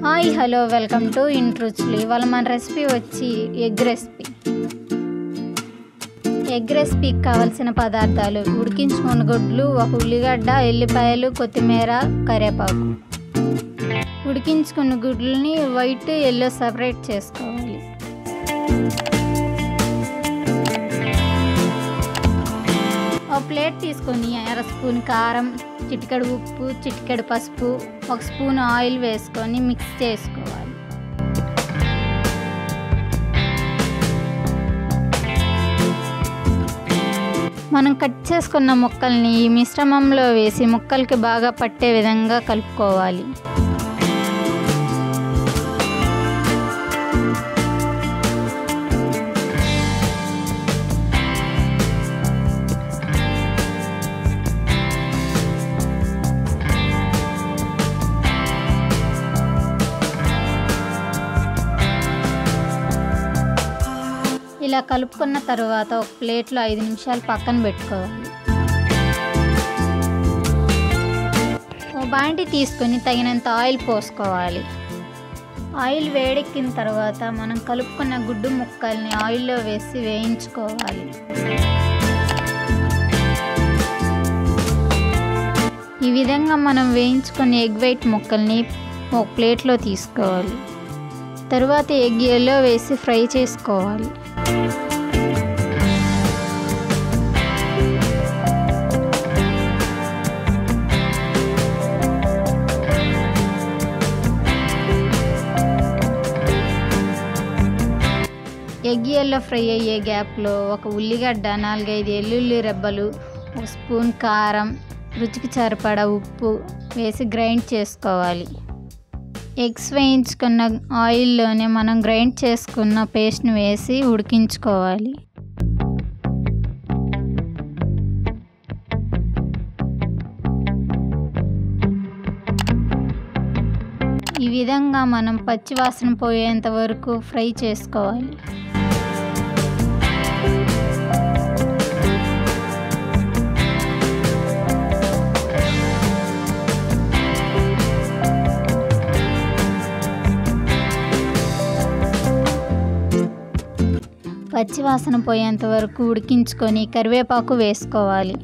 Hi hello welcome to ఇంట్రుచ్లీ. ఇవాళ మన రెసిపీ వచ్చి ఎగ్ రెసిపీకి కావాల్సిన పదార్థాలు: ఉడికించుకున్న గుడ్లు, ఒక ఉల్లిగడ్డ, ఎల్లిపాయలు, కొత్తిమీర, కరివేపాకు. ఉడికించుకున్న గుడ్లని వైట్ ఎల్లో సపరేట్ చేసుకోవాలి. ఒక ప్లేట్ తీసుకొని అర స్పూన్ కారం, చిటికెడు ఉప్పు, చిటికెడు పసుపు, ఒక స్పూన్ ఆయిల్ వేసుకొని మిక్స్ చేసుకోవాలి. మనం కట్ చేసుకున్న ముక్కల్ని ఈ మిశ్రమంలో వేసి ముక్కలకి బాగా పట్టే విధంగా కలుపుకోవాలి. ఇలా కలుపుకున్న తర్వాత ఒక ప్లేట్లో 5 నిమిషాలు పక్కన పెట్టుకోవాలి. ఒక బాండి తీసుకొని తగినంత ఆయిల్ పోసుకోవాలి. ఆయిల్ వేడెక్కిన తర్వాత మనం కలుపుకున్న గుడ్డు ముక్కల్ని ఆయిల్లో వేసి వేయించుకోవాలి. ఈ విధంగా మనం వేయించుకున్న ఎగ్ వైట్ ముక్కల్ని ఒక ప్లేట్లో తీసుకోవాలి. తరువాత ఎగ్ ఎల్లో వేసి ఫ్రై చేసుకోవాలి. ఎగ్ ఎల్లో ఫ్రై అయ్యే గ్యాప్లో ఒక ఉల్లిగడ్డ, 4-5 వెల్లుల్లి రెబ్బలు, ఒక స్పూన్ కారం, రుచికి సరిపడా ఉప్పు వేసి గ్రైండ్ చేసుకోవాలి. ఎగ్స్ వేయించుకున్న ఆయిల్లోనే మనం గ్రైండ్ చేసుకున్న పేస్ట్ని వేసి ఉడికించుకోవాలి. ఈ విధంగా మనం పచ్చివాసన పోయేంత వరకు ఫ్రై చేసుకోవాలి. పచ్చివాసన పోయేంత వరకు ఉడికించుకొని కరివేపాకు వేసుకోవాలి.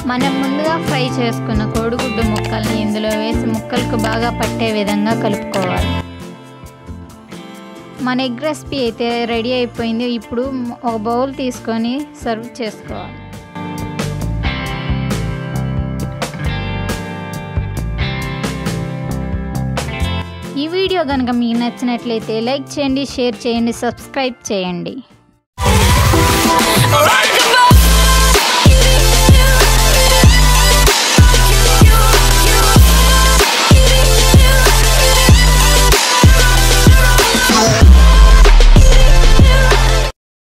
మనం ముందుగా ఫ్రై చేసుకున్న కోడిగుడ్డు ముక్కల్ని ఇందులో వేసి ముక్కలకు బాగా పట్టే విధంగా కలుపుకోవాలి. మన ఎగ్ రెసిపీ అయితే రెడీ అయిపోయింది. ఇప్పుడు ఒక బౌల్ తీసుకొని సర్వ్ చేసుకోవాలి. ఈ వీడియో కనుక మీకు నచ్చినట్లయితే లైక్ చేయండి, షేర్ చేయండి, సబ్స్క్రైబ్ చేయండి.